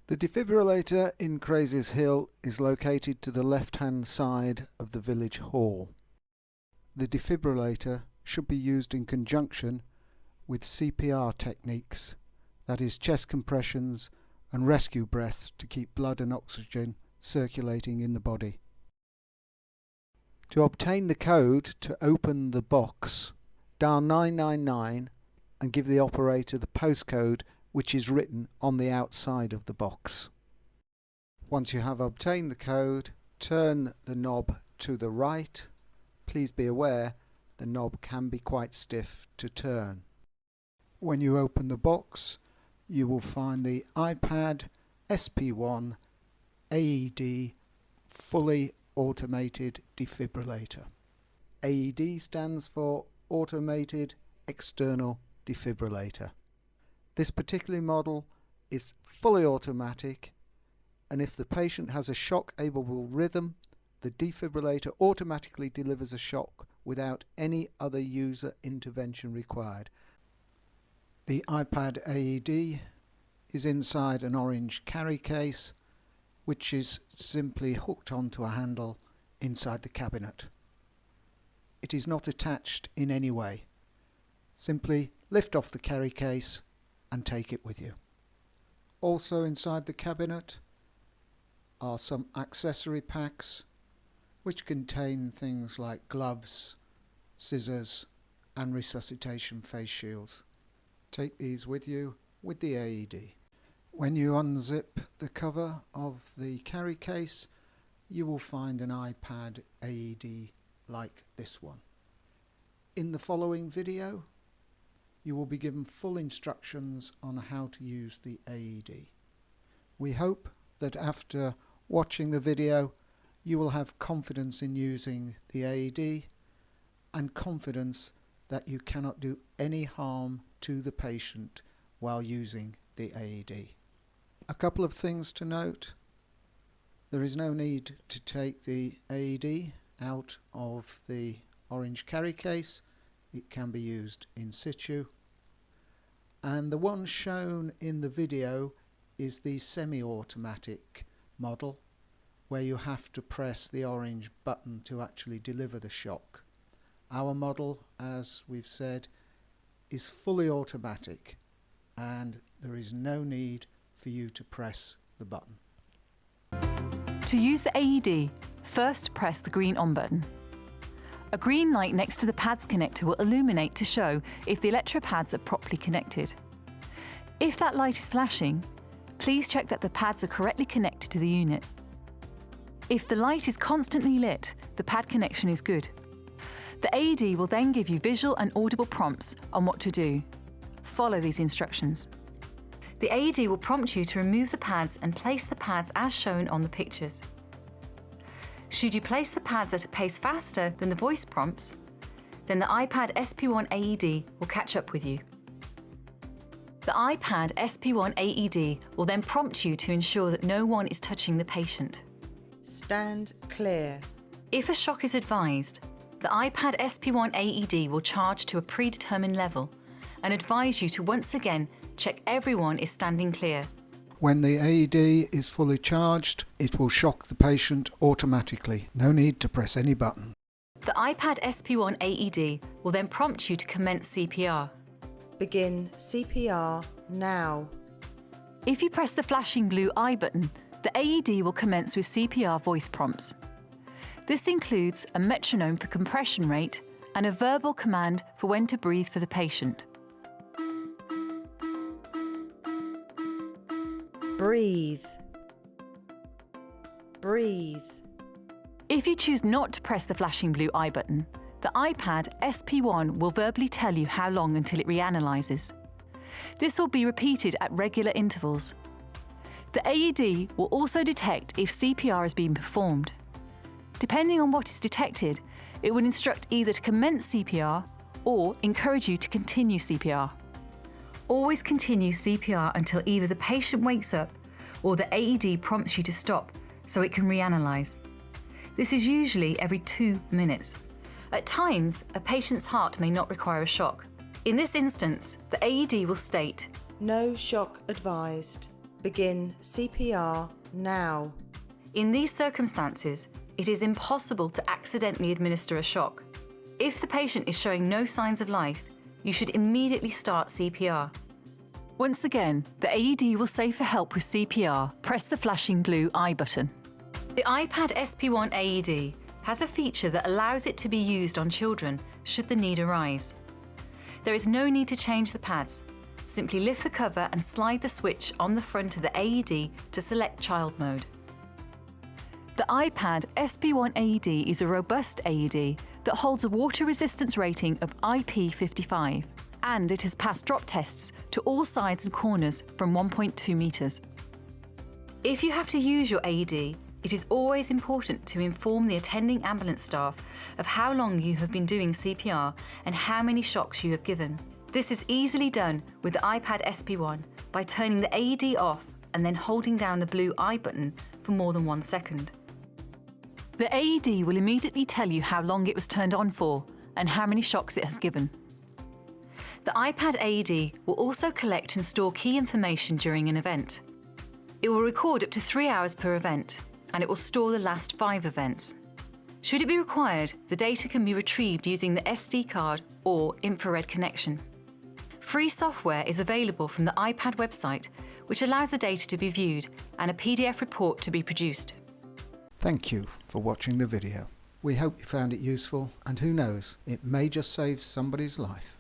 The defibrillator in Crazies Hill is located to the left-hand side of the village hall. The defibrillator should be used in conjunction with CPR techniques, that is chest compressions and rescue breaths to keep blood and oxygen circulating in the body. To obtain the code to open the box, dial 999 and give the operator the postcode which is written on the outside of the box. Once you have obtained the code, turn the knob to the right. Please be aware the knob can be quite stiff to turn. When you open the box, you will find the iPad SP1 AED fully automated defibrillator. AED stands for Automated External Defibrillator. This particular model is fully automatic, and if the patient has a shock-able rhythm, the defibrillator automatically delivers a shock without any other user intervention required. The iPad AED is inside an orange carry case, which is simply hooked onto a handle inside the cabinet. It is not attached in any way. Simply lift off the carry case and take it with you. Also inside the cabinet are some accessory packs which contain things like gloves, scissors and resuscitation face shields. Take these with you with the AED. When you unzip the cover of the carry case, you will find an iPad AED like this one. In the following video, you will be given full instructions on how to use the AED. We hope that after watching the video, you will have confidence in using the AED and confidence that you cannot do any harm to the patient while using the AED. A couple of things to note. There is no need to take the AED out of the orange carry case. It can be used in situ. And the one shown in the video is the semi-automatic model, where you have to press the orange button to actually deliver the shock. Our model, as we've said, is fully automatic, and there is no need for you to press the button. To use the AED, first press the green on button. A green light next to the pads connector will illuminate to show if the electropads are properly connected. If that light is flashing, please check that the pads are correctly connected to the unit. If the light is constantly lit, the pad connection is good. The AED will then give you visual and audible prompts on what to do. Follow these instructions. The AED will prompt you to remove the pads and place the pads as shown on the pictures. Should you place the pads at a pace faster than the voice prompts, then the iPad SP1 AED will catch up with you. The iPad SP1 AED will then prompt you to ensure that no one is touching the patient. Stand clear. If a shock is advised, the iPad SP1 AED will charge to a predetermined level and advise you to once again check everyone is standing clear. When the AED is fully charged, it will shock the patient automatically. No need to press any button. The iPad SP1 AED will then prompt you to commence CPR. Begin CPR now. If you press the flashing blue I button, the AED will commence with CPR voice prompts. This includes a metronome for compression rate and a verbal command for when to breathe for the patient. Breathe. Breathe. If you choose not to press the flashing blue I button, the iPad SP1 will verbally tell you how long until it reanalyzes. This will be repeated at regular intervals. The AED will also detect if CPR is being performed. Depending on what is detected, it will instruct either to commence CPR or encourage you to continue CPR. Always continue CPR until either the patient wakes up or the AED prompts you to stop so it can reanalyze. This is usually every 2 minutes. At times, a patient's heart may not require a shock. In this instance, the AED will state, No shock advised. Begin CPR now. In these circumstances, it is impossible to accidentally administer a shock. If the patient is showing no signs of life, you should immediately start CPR. Once again, the AED will say for help with CPR, press the flashing blue I button. The iPad SP1 AED has a feature that allows it to be used on children should the need arise. There is no need to change the pads. Simply lift the cover and slide the switch on the front of the AED to select child mode. The iPad SP1 AED is a robust AED that holds a water resistance rating of IP55, and it has passed drop tests to all sides and corners from 1.2 metres. If you have to use your AED, it is always important to inform the attending ambulance staff of how long you have been doing CPR and how many shocks you have given. This is easily done with the iPad SP1 by turning the AED off and then holding down the blue I button for more than 1 second. The AED will immediately tell you how long it was turned on for and how many shocks it has given. The iPad AED will also collect and store key information during an event. It will record up to 3 hours per event, and it will store the last 5 events. Should it be required, the data can be retrieved using the SD card or infrared connection. Free software is available from the iPad website, which allows the data to be viewed and a PDF report to be produced. Thank you for watching the video. We hope you found it useful, and who knows, it may just save somebody's life.